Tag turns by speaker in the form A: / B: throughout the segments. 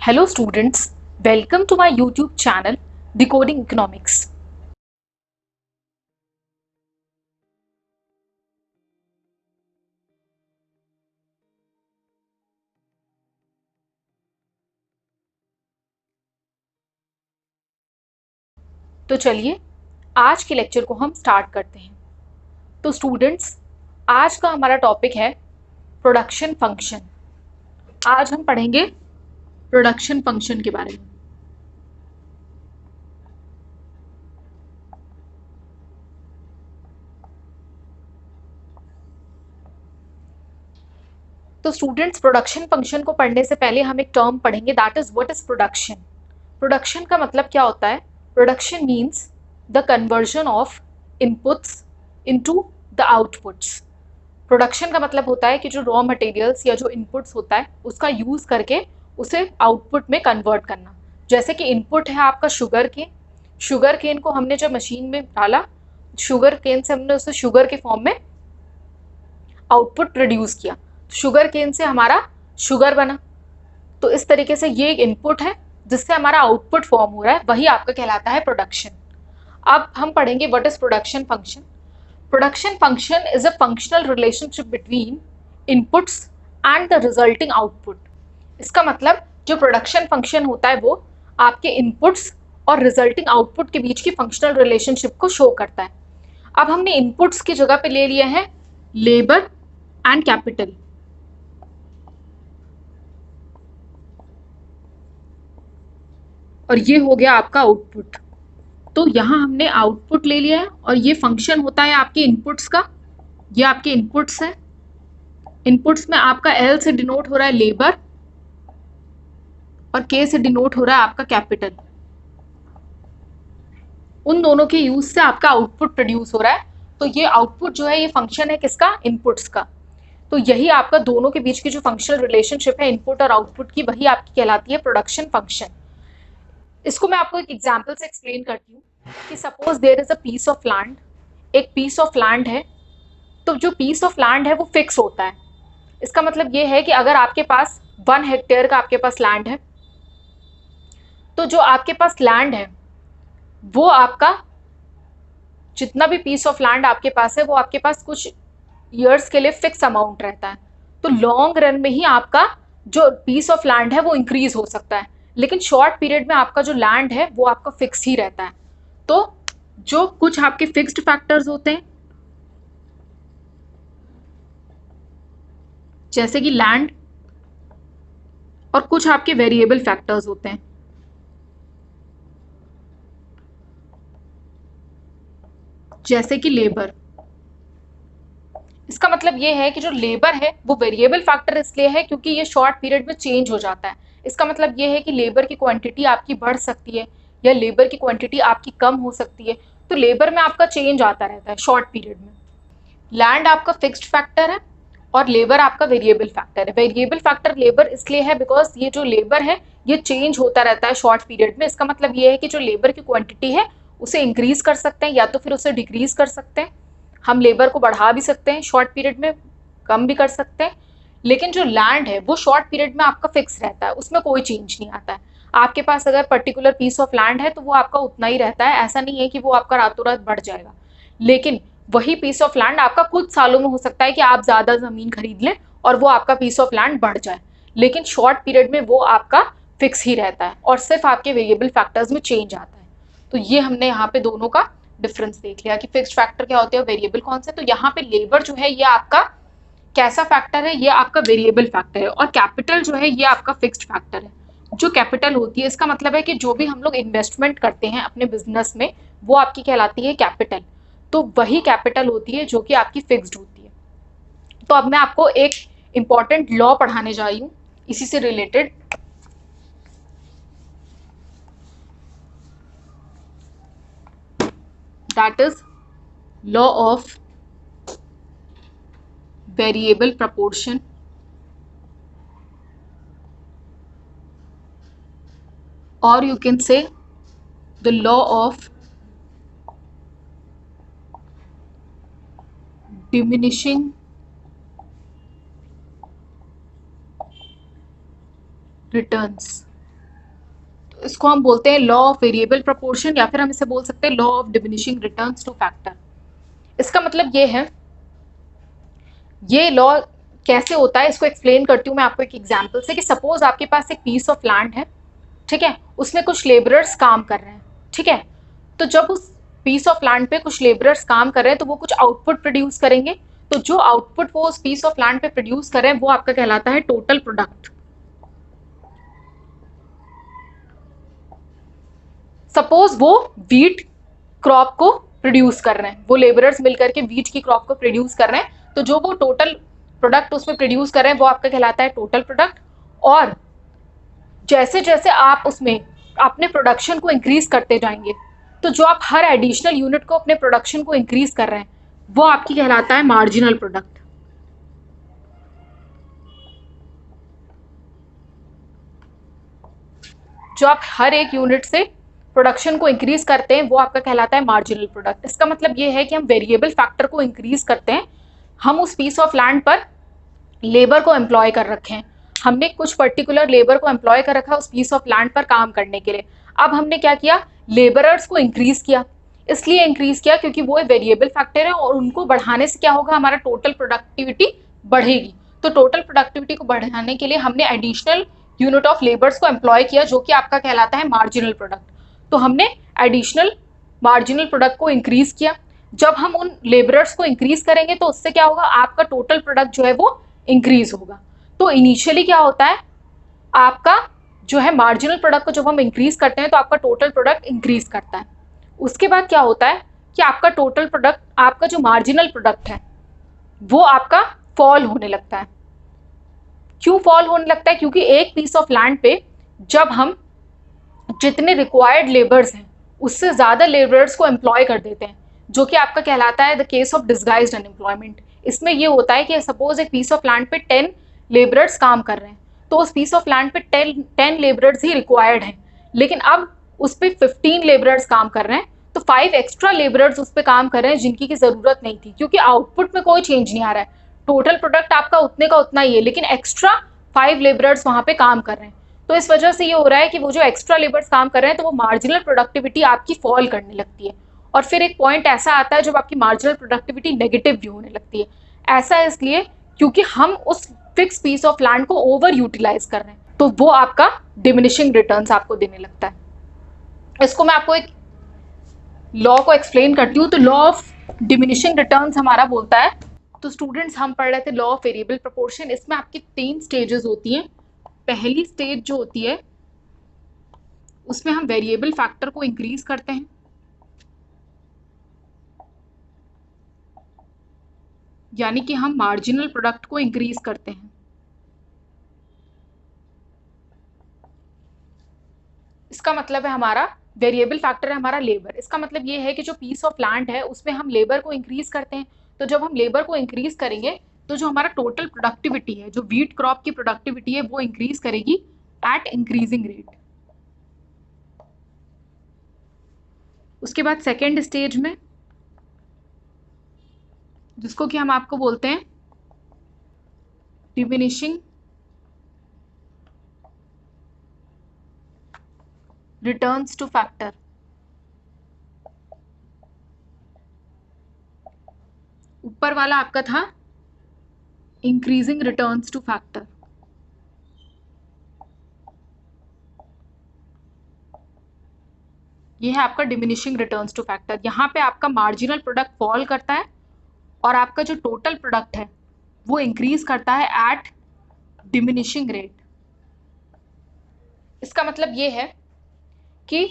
A: Hello students, welcome to my YouTube channel Decoding Economics. तो चलिए आज के लेक्चर को हम स्टार्ट करते हैं। तो स्टूडेंट्स, आज का हमारा टॉपिक है प्रोडक्शन फंक्शन। आज हम पढ़ेंगे प्रोडक्शन फंक्शन के बारे में। तो स्टूडेंट्स, प्रोडक्शन फंक्शन को पढ़ने से पहले हम एक टर्म पढ़ेंगे, that is what is production. Production का मतलब क्या होता है? Production means the conversion of inputs into the outputs. Production का मतलब होता है कि जो रॉ मटेरियल्स या जो इनपुट्स होता है उसका यूज करके उसे आउटपुट में कन्वर्ट करना। जैसे कि इनपुट है आपका शुगर केन। शुगर केन को हमने जब मशीन में डाला, शुगर केन से हमने उसे शुगर के फॉर्म में आउटपुट प्रोड्यूस किया। शुगर केन से हमारा शुगर बना। तो इस तरीके से ये एक इनपुट है जिससे हमारा आउटपुट फॉर्म हो रहा है, वही आपका कहलाता है प्रोडक्शन। अब हम पढ़ेंगे what is production function. Production function is a functional relationship between inputs and the resulting output. इसका मतलब जो प्रोडक्शन फंक्शन होता है वो आपके इनपुट्स और रिजल्टिंग आउटपुट के बीच की फंक्शनल रिलेशनशिप को शो करता है। अब हमने इनपुट्स की जगह पे ले लिए हैं लेबर एंड कैपिटल, और ये हो गया आपका आउटपुट। तो यहाँ हमने आउटपुट ले लिया है और ये फंक्शन होता है आपके इनपुट्स का। ये आपके इनपुट्स है। इनपुट्स में आपका एल से डिनोट हो रहा है लेबर और के से डिनोट हो रहा है आपका कैपिटल। उन दोनों के यूज से आपका आउटपुट प्रोड्यूस हो रहा है। तो ये आउटपुट जो है ये फंक्शन है किसका? इनपुट्स का। तो यही आपका दोनों के बीच की जो फंक्शनल रिलेशनशिप है इनपुट और आउटपुट की, वही आपकी कहलाती है प्रोडक्शन फंक्शन। इसको मैं आपको एक एग्जाम्पल से एक्सप्लेन करती हूँ कि suppose there is a piece of land. एक पीस ऑफ लैंड है, तो जो पीस ऑफ लैंड है वो फिक्स होता है। इसका मतलब ये है कि अगर आपके पास 1 हेक्टेयर का आपके पास लैंड है, तो जो आपके पास लैंड है वो आपका जितना भी पीस ऑफ लैंड आपके पास है वो आपके पास कुछ ईयर्स के लिए फिक्स अमाउंट रहता है। तो लॉन्ग रन में ही आपका जो पीस ऑफ लैंड है वो इंक्रीज हो सकता है, लेकिन शॉर्ट पीरियड में आपका जो लैंड है वो आपका फिक्स ही रहता है। तो जो कुछ आपके फिक्स्ड फैक्टर्स होते हैं जैसे कि लैंड, और कुछ आपके वेरिएबल फैक्टर्स होते हैं जैसे कि लेबर। इसका मतलब ये है कि जो लेबर है वो वेरिएबल फैक्टर इसलिए है क्योंकि ये शॉर्ट पीरियड में चेंज हो जाता है। इसका मतलब ये है कि लेबर की क्वांटिटी आपकी बढ़ सकती है या लेबर की क्वांटिटी आपकी कम हो सकती है। तो लेबर में आपका चेंज आता रहता है शॉर्ट पीरियड में। लैंड आपका फिक्स्ड फैक्टर है और लेबर आपका वेरिएबल फैक्टर है। वेरिएबल फैक्टर लेबर इसलिए है बिकॉज ये जो लेबर है ये चेंज होता रहता है शॉर्ट पीरियड में। इसका मतलब ये है कि जो लेबर की क्वांटिटी है उसे इंक्रीज कर सकते हैं या तो फिर उसे डिक्रीज कर सकते हैं। हम लेबर को बढ़ा भी सकते हैं शॉर्ट पीरियड में, कम भी कर सकते हैं। लेकिन जो लैंड है वो शॉर्ट पीरियड में आपका फिक्स रहता है, उसमें कोई चेंज नहीं आता है। आपके पास अगर पर्टिकुलर पीस ऑफ लैंड है तो वो आपका उतना ही रहता है, ऐसा नहीं है कि वो आपका रातों रात बढ़ जाएगा। लेकिन वही पीस ऑफ लैंड आपका कुछ सालों में हो सकता है कि आप ज्यादा जमीन खरीद लें और वो आपका पीस ऑफ लैंड बढ़ जाए, लेकिन शॉर्ट पीरियड में वो आपका फिक्स ही रहता है और सिर्फ आपके वेरिएबल फैक्टर्स में चेंज आता है। तो ये हमने यहाँ पे दोनों का डिफरेंस देख लिया कि फिक्स्ड फैक्टर क्या होते हैं, वेरिएबल कौन से। तो यहाँ पे लेबर जो है ये आपका कैसा फैक्टर है? ये आपका वेरिएबल फैक्टर है। और कैपिटल जो है ये आपका फिक्स्ड फैक्टर है। जो कैपिटल होती है इसका मतलब है कि जो भी हम लोग इन्वेस्टमेंट करते हैं अपने बिजनेस में वो आपकी कहलाती है कैपिटल। तो वही कैपिटल होती है जो कि आपकी फिक्स्ड होती है। तो अब मैं आपको एक इंपॉर्टेंट लॉ पढ़ाने जा रही हूँ इसी से related. That is law of variable proportion, or you can say the law of diminishing returns। इसको हम बोलते हैं लॉ ऑफ वेरिएबल प्रोपोर्शन, या फिर हम इसे बोल सकते हैं law of diminishing returns two factor. इसका मतलब ये है, ये लॉ कैसे होता है इसको एक्सप्लेन करती हूँ मैं आपको एक एग्जांपल से, कि सपोज आपके पास एक पीस ऑफ लैंड है, ठीक है, उसमें कुछ लेबरर्स काम कर रहे हैं, ठीक है, तो जब उस पीस ऑफ लैंड पे कुछ लेबरर्स काम कर रहे हैं तो वो कुछ आउटपुट प्रोड्यूस करेंगे, तो जो आउटपुट वो उस पीस ऑफ लैंड पे प्रोड्यूस कर रहे हैं वो आपका कहलाता है टोटल प्रोडक्ट। सपोज वो व्हीट क्रॉप को प्रोड्यूस कर रहे हैं, वो लेबरर्स मिलकर के व्हीट की क्रॉप को प्रोड्यूस कर रहे हैं, तो जो वो टोटल प्रोडक्ट उसमें प्रोड्यूस कर रहे हैं वो आपका कहलाता है टोटल प्रोडक्ट। और जैसे जैसे आप उसमें अपने प्रोडक्शन को इंक्रीज करते जाएंगे, तो जो आप हर एडिशनल यूनिट को अपने प्रोडक्शन को इंक्रीज कर रहे हैं वो आपकी कहलाता है मार्जिनल प्रोडक्ट। जो आप हर एक यूनिट से प्रोडक्शन को इंक्रीज करते हैं वो आपका कहलाता है मार्जिनल प्रोडक्ट। इसका मतलब ये है कि हम वेरिएबल फैक्टर को इंक्रीज करते हैं, हम उस पीस ऑफ लैंड पर लेबर को एम्प्लॉय कर रखे हैं, हमने कुछ पर्टिकुलर लेबर को एम्प्लॉय कर रखा उस पीस ऑफ लैंड पर काम करने के लिए। अब हमने क्या किया, लेबरर्स को इंक्रीज किया, इसलिए इंक्रीज किया क्योंकि वो वेरिएबल फैक्टर है और उनको बढ़ाने से क्या होगा, हमारा टोटल प्रोडक्टिविटी बढ़ेगी। तो टोटल प्रोडक्टिविटी को बढ़ाने के लिए हमने एडिशनल यूनिट ऑफ लेबर्स को एम्प्लॉय किया, जो कि आपका कहलाता है मार्जिनल प्रोडक्ट। तो हमने एडिशनल मार्जिनल प्रोडक्ट को इंक्रीज किया। जब हम उन लेबरर्स को इंक्रीज करेंगे तो उससे क्या होगा, आपका टोटल प्रोडक्ट जो है वो इंक्रीज होगा। तो इनिशियली क्या होता है, आपका जो है मार्जिनल प्रोडक्ट को जब हम इंक्रीज करते हैं तो आपका टोटल प्रोडक्ट इंक्रीज करता है। उसके बाद क्या होता है कि आपका टोटल प्रोडक्ट, आपका जो मार्जिनल प्रोडक्ट है वो आपका फॉल होने लगता है। क्यों फॉल होने लगता है, क्योंकि एक पीस ऑफ लैंड पे जब हम जितने रिक्वायर्ड लेबर्स हैं उससे ज्यादा लेबरर्स को एम्प्लॉय कर देते हैं, जो कि आपका कहलाता है the case of disguised unemployment. इसमें ये होता है कि सपोज एक पीस ऑफ लैंड पे 10 लेबरर्स काम कर रहे हैं, तो उस पीस ऑफ लैंड पे 10 लेबरर्स ही रिक्वायर्ड हैं, लेकिन अब उस पर 15 लेबरर्स काम कर रहे हैं, तो 5 एक्स्ट्रा लेबरर्स उस पर काम कर रहे हैं जिनकी की जरूरत नहीं थी, क्योंकि आउटपुट में कोई चेंज नहीं आ रहा है, टोटल प्रोडक्ट आपका उतने का उतना ही है, लेकिन एक्स्ट्रा 5 लेबरर्स वहां पे काम कर रहे हैं। तो इस वजह से ये हो रहा है कि वो जो एक्स्ट्रा लेबर्स काम कर रहे हैं तो वो मार्जिनल प्रोडक्टिविटी आपकी फॉल करने लगती है, और फिर एक पॉइंट ऐसा आता है जब आपकी मार्जिनल प्रोडक्टिविटी नेगेटिव भी होने लगती है। ऐसा इसलिए क्योंकि हम उस फिक्स पीस ऑफ लैंड को ओवर यूटिलाइज कर रहे हैं, तो वो आपका डिमिनिशिंग रिटर्न्स आपको देने लगता है। इसको मैं आपको एक लॉ को एक्सप्लेन करती हूँ। तो लॉ ऑफ डिमिनिशिंग रिटर्न्स हमारा बोलता है, तो स्टूडेंट्स हम पढ़ रहे थे लॉ ऑफ वेरिएबल प्रोपोर्शन, इसमें आपकी 3 स्टेजेस होती हैं। पहली स्टेज जो होती है उसमें हम वेरिएबल फैक्टर को इंक्रीज करते हैं, यानी कि हम मार्जिनल प्रोडक्ट को इंक्रीज करते हैं। इसका मतलब है हमारा वेरिएबल फैक्टर है हमारा लेबर। इसका मतलब ये है कि जो पीस ऑफ लैंड है उसमें हम लेबर को इंक्रीज करते हैं, तो जब हम लेबर को इंक्रीज करेंगे तो जो हमारा टोटल प्रोडक्टिविटी है, जो व्हीट क्रॉप की प्रोडक्टिविटी है, वो इंक्रीज करेगी एट इंक्रीजिंग रेट। उसके बाद सेकेंड स्टेज में, जिसको कि हम आपको बोलते हैं डिमिनिशिंग रिटर्न्स टू फैक्टर, ऊपर वाला आपका था इंक्रीजिंग रिटर्न्स टू फैक्टर। ये है आपका डिमिनिशिंग रिटर्न्स टू फैक्टर। यहाँ पे आपका मार्जिनल प्रोडक्ट फॉल करता है और आपका जो टोटल प्रोडक्ट है वो इंक्रीज करता है एट डिमिनिशिंग रेट। इसका मतलब ये है कि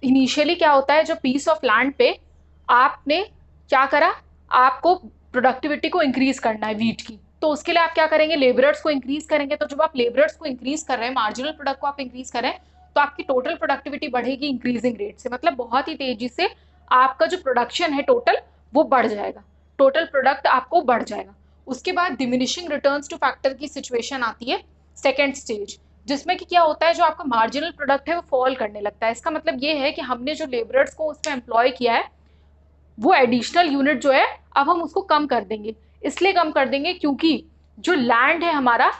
A: इनिशियली क्या होता है, जो पीस ऑफ लैंड पे आपने क्या करा, आपको प्रोडक्टिविटी को इंक्रीज करना है व्हीट की, तो उसके लिए आप क्या करेंगे, लेबरर्स को इंक्रीज करेंगे। तो जब आप लेबरर्स को इंक्रीज कर रहे हैं, मार्जिनल प्रोडक्ट को आप इंक्रीज कर रहे हैं, तो आपकी टोटल प्रोडक्टिविटी बढ़ेगी इंक्रीजिंग रेट से, मतलब बहुत ही तेजी से आपका जो प्रोडक्शन है टोटल वो बढ़ जाएगा, टोटल प्रोडक्ट आपको बढ़ जाएगा। उसके बाद डिमिनिशिंग रिटर्न्स टू फैक्टर की सिचुएशन आती है सेकेंड स्टेज, जिसमें कि क्या होता है, जो आपका मार्जिनल प्रोडक्ट है वो फॉल करने लगता है। इसका मतलब ये है कि हमने जो लेबरर्स को उसमें एम्प्लॉय किया है वो एडिशनल यूनिट जो है अब हम उसको कम कर देंगे। इसलिए कम कर देंगे क्योंकि जो लैंड है हमारा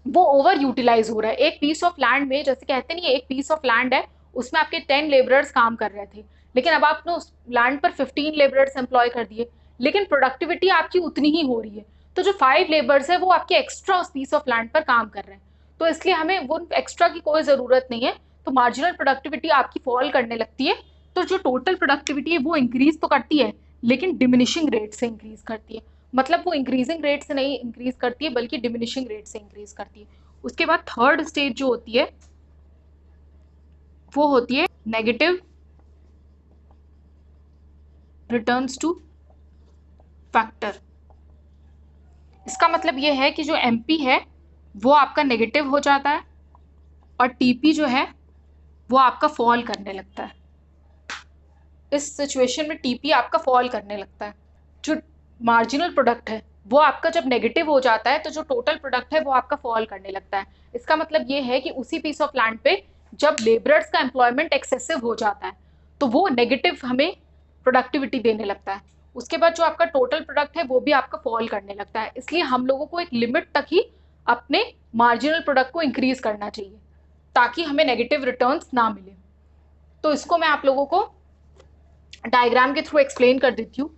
A: वो ओवर यूटिलाइज हो रहा है। एक पीस ऑफ लैंड में, जैसे कहते नहीं है, एक पीस ऑफ लैंड है, उसमें आपके 10 लेबरर्स काम कर रहे थे, लेकिन अब आपने उस लैंड पर 15 लेबरर्स एम्प्लॉय कर दिए, लेकिन प्रोडक्टिविटी आपकी उतनी ही हो रही है। तो जो 5 लेबर्स है वो आपके एक्स्ट्रा उस पीस ऑफ लैंड पर काम कर रहे हैं, तो इसलिए हमें वो एक्स्ट्रा की कोई ज़रूरत नहीं है, तो मार्जिनल प्रोडक्टिविटी आपकी फॉल करने लगती है। तो जो टोटल प्रोडक्टिविटी है वो इंक्रीज तो करती है, लेकिन डिमिनिशिंग रेट से इंक्रीज करती है। मतलब वो इंक्रीजिंग रेट से नहीं इंक्रीज करती है, बल्कि डिमिनिशिंग रेट से इंक्रीज करती है। उसके बाद थर्ड स्टेज जो होती है वो होती है नेगेटिव रिटर्न्स टू फैक्टर। इसका मतलब ये है कि जो एमपी है वो आपका नेगेटिव हो जाता है और टीपी जो है वो आपका फॉल करने लगता है। इस सिचुएशन में टीपी आपका फॉल करने लगता है। जो मार्जिनल प्रोडक्ट है वो आपका जब नेगेटिव हो जाता है तो जो टोटल प्रोडक्ट है वो आपका फॉल करने लगता है। इसका मतलब ये है कि उसी पीस ऑफ लैंड पे जब लेबरर्स का एम्प्लॉयमेंट एक्सेसिव हो जाता है तो वो नेगेटिव हमें प्रोडक्टिविटी देने लगता है। उसके बाद जो आपका टोटल प्रोडक्ट है वो भी आपका फॉल करने लगता है। इसलिए हम लोगों को एक लिमिट तक ही अपने मार्जिनल प्रोडक्ट को इंक्रीज करना चाहिए ताकि हमें नेगेटिव रिटर्न्स ना मिले। तो इसको मैं आप लोगों को डायग्राम के थ्रू एक्सप्लेन कर देती हूँ।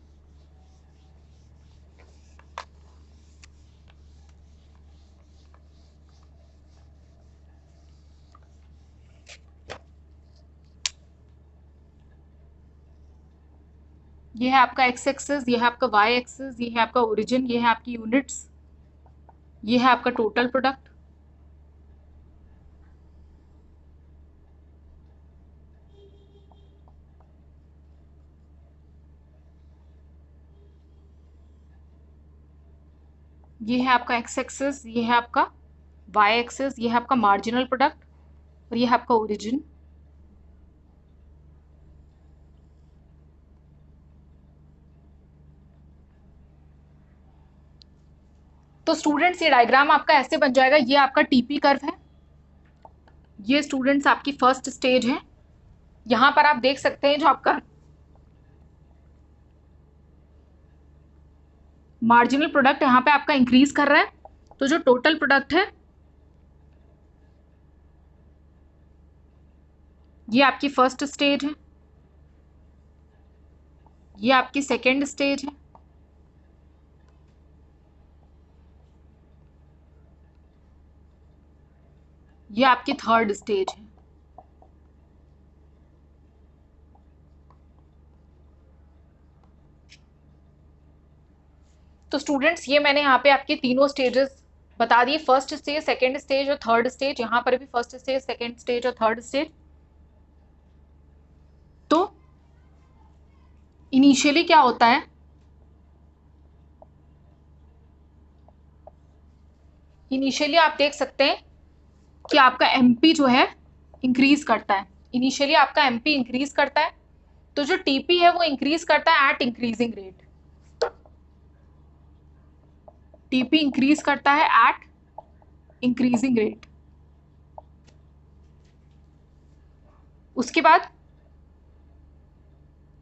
A: ये है आपका एक्स एक्सिस, ये है आपका वाई एक्सिस, ये है आपका ओरिजिन, ये है आपकी यूनिट्स, ये है आपका टोटल प्रोडक्ट। ये है आपका एक्स एक्सिस, ये है आपका वाई एक्सिस, ये है आपका मार्जिनल प्रोडक्ट और ये है आपका ओरिजिन। तो स्टूडेंट्स ये डायग्राम आपका ऐसे बन जाएगा। ये आपका टीपी कर्व है, ये स्टूडेंट्स आपकी फर्स्ट स्टेज है। यहां पर आप देख सकते हैं जो आपका मार्जिनल प्रोडक्ट यहाँ पे आपका इंक्रीज कर रहा है, तो जो टोटल प्रोडक्ट है ये आपकी फर्स्ट स्टेज है, ये आपकी सेकेंड स्टेज है, ये आपकी थर्ड स्टेज है। तो स्टूडेंट्स ये मैंने यहाँ पे आपके तीनों स्टेजेस बता दिए, फर्स्ट स्टेज, सेकेंड स्टेज और थर्ड स्टेज। यहाँ पर भी फर्स्ट स्टेज, सेकेंड स्टेज और थर्ड स्टेज। तो इनिशियली क्या होता है, इनिशियली आप देख सकते हैं कि आपका एमपी जो है इंक्रीज करता है। इनिशियली आपका एमपी इंक्रीज करता है, तो जो टीपी है वो इंक्रीज करता है at increasing rate. TP increase करता है एट इंक्रीजिंग रेट। उसके बाद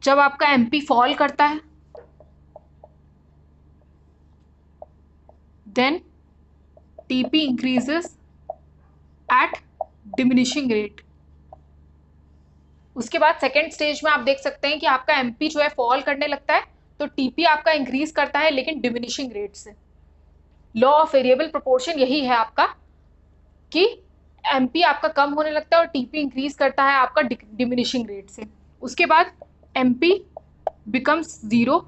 A: जब आपका एमपी फॉल करता है then TP increases at diminishing rate. उसके बाद सेकेंड स्टेज में आप देख सकते हैं कि आपका एमपी जो है फॉल करने लगता है, तो टीपी आपका इंक्रीज करता है लेकिन डिमिनिशिंग रेट से। लॉ ऑफ वेरिएबल प्रोपोर्शन यही है आपका कि एमपी आपका कम होने लगता है और टीपी इंक्रीज करता है आपका डिमिनिशिंग रेट से। उसके बाद MP becomes zero,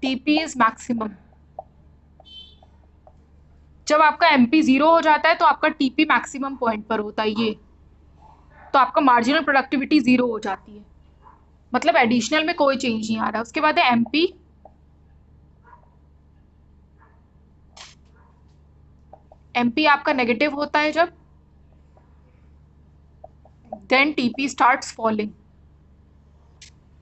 A: TP is maximum. जब आपका एमपी जीरो हो जाता है तो आपका टीपी मैक्सिमम पॉइंट पर होता है, ये तो आपका मार्जिनल प्रोडक्टिविटी जीरो हो जाती है, मतलब एडिशनल में कोई चेंज नहीं आ रहा। उसके बाद है एमपी एमपी आपका नेगेटिव होता है जब, देन टीपी स्टार्ट्स फॉलिंग,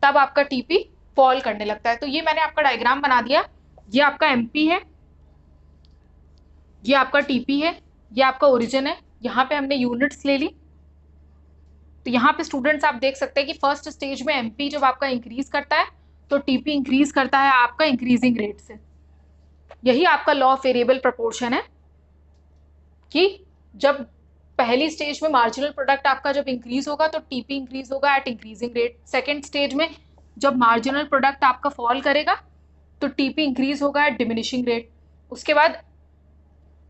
A: तब आपका टीपी फॉल करने लगता है। तो ये मैंने आपका डायग्राम बना दिया। ये आपका एमपी है, ये आपका टीपी है, ये आपका ओरिजिन है। यहाँ पे हमने यूनिट्स ले ली, तो यहाँ पे स्टूडेंट्स आप देख सकते हैं कि फर्स्ट स्टेज में एमपी जब आपका इंक्रीज करता है तो टीपी इंक्रीज करता है आपका इंक्रीजिंग रेट से। यही आपका लॉ ऑफ वेरिएबल प्रोपोर्शन है कि जब पहली स्टेज में मार्जिनल प्रोडक्ट आपका जब इंक्रीज होगा तो टीपी इंक्रीज होगा at increasing rate. Second stage में जब मार्जिनल प्रोडक्ट आपका फॉल करेगा तो टीपी इंक्रीज होगा एट डिमिनिशिंग रेट। उसके बाद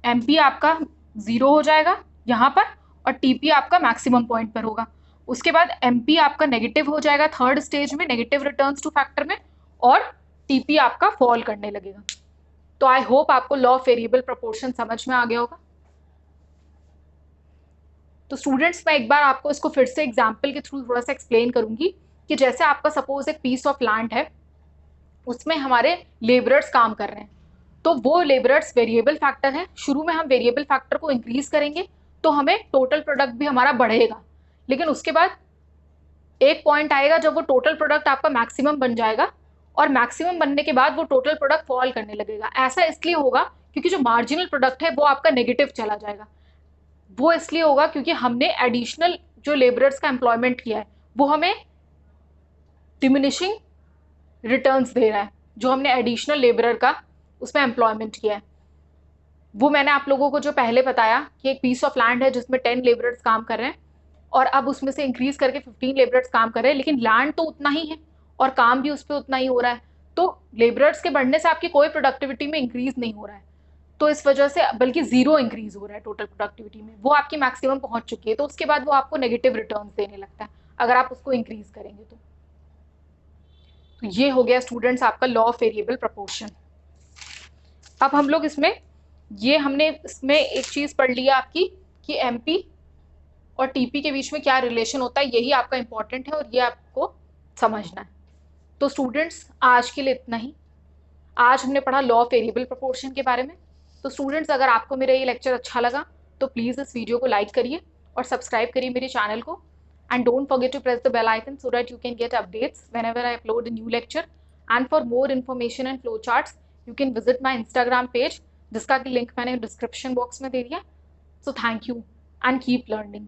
A: एमपी आपका 0 हो जाएगा यहाँ पर और टीपी आपका मैक्सिमम पॉइंट पर होगा। उसके बाद एमपी आपका नेगेटिव हो जाएगा थर्ड स्टेज में, नेगेटिव रिटर्न्स टू फैक्टर में, और टीपी आपका फॉल करने लगेगा। तो आई होप आपको लॉ ऑफ वेरिएबल प्रोपोर्शन समझ में आ गया होगा। तो स्टूडेंट्स मैं एक बार आपको इसको फिर से एग्जाम्पल के थ्रू थोड़ा सा एक्सप्लेन करूंगी कि जैसे आपका सपोज एक पीस ऑफ लैंड है, उसमें हमारे लेबरर्स काम कर रहे हैं, तो वो लेबरर्स वेरिएबल फैक्टर है। शुरू में हम वेरिएबल फैक्टर को इंक्रीज करेंगे तो हमें टोटल प्रोडक्ट भी हमारा बढ़ेगा, लेकिन उसके बाद एक पॉइंट आएगा जब वो टोटल प्रोडक्ट आपका मैक्सिमम बन जाएगा और मैक्सिमम बनने के बाद वो टोटल प्रोडक्ट फॉल करने लगेगा। ऐसा इसलिए होगा क्योंकि जो मार्जिनल प्रोडक्ट है वो आपका नेगेटिव चला जाएगा। वो इसलिए होगा क्योंकि हमने एडिशनल जो लेबरर्स का एम्प्लॉयमेंट किया है वो हमें डिमिनिशिंग रिटर्न्स दे रहा है। जो हमने एडिशनल लेबरर का उसमें एम्प्लॉयमेंट किया है, वो मैंने आप लोगों को जो पहले बताया कि एक पीस ऑफ लैंड है जिसमें 10 लेबरर्स काम कर रहे हैं और अब उसमें से इंक्रीज करके 15 लेबरर्स काम कर रहे हैं, लेकिन लैंड तो उतना ही है और काम भी उस पर उतना ही हो रहा है। तो लेबरर्स के बढ़ने से आपकी कोई प्रोडक्टिविटी में इंक्रीज नहीं हो रहा है, तो इस वजह से बल्कि 0 इंक्रीज हो रहा है टोटल प्रोडक्टिविटी में। वो आपकी मैक्सिमम पहुंच चुकी है, तो उसके बाद वो आपको नेगेटिव रिटर्न्स देने लगता है अगर आप उसको इंक्रीज करेंगे तो। ये हो गया स्टूडेंट्स आपका लॉ ऑफ वेरिएबल प्रोपोर्शन। अब हम लोग इसमें हमने इसमें एक चीज पढ़ लिया आपकी कि एमपी और टीपी के बीच में क्या रिलेशन होता है, यही आपका इंपॉर्टेंट है और ये आपको समझना है। तो स्टूडेंट्स आज के लिए इतना ही। आज हमने पढ़ा लॉ ऑफ वेरिएबल प्रोपोर्शन के बारे में। तो स्टूडेंट्स अगर आपको मेरा ये लेक्चर अच्छा लगा तो प्लीज़ इस वीडियो को लाइक करिए और सब्सक्राइब करिए मेरे चैनल को, and don't forget to press the bell icon so that you can get updates whenever I upload a new lecture. And for more information and flowcharts you can visit my Instagram page जिसका कि link मैंने description box में दे दिया। So thank you and keep learning.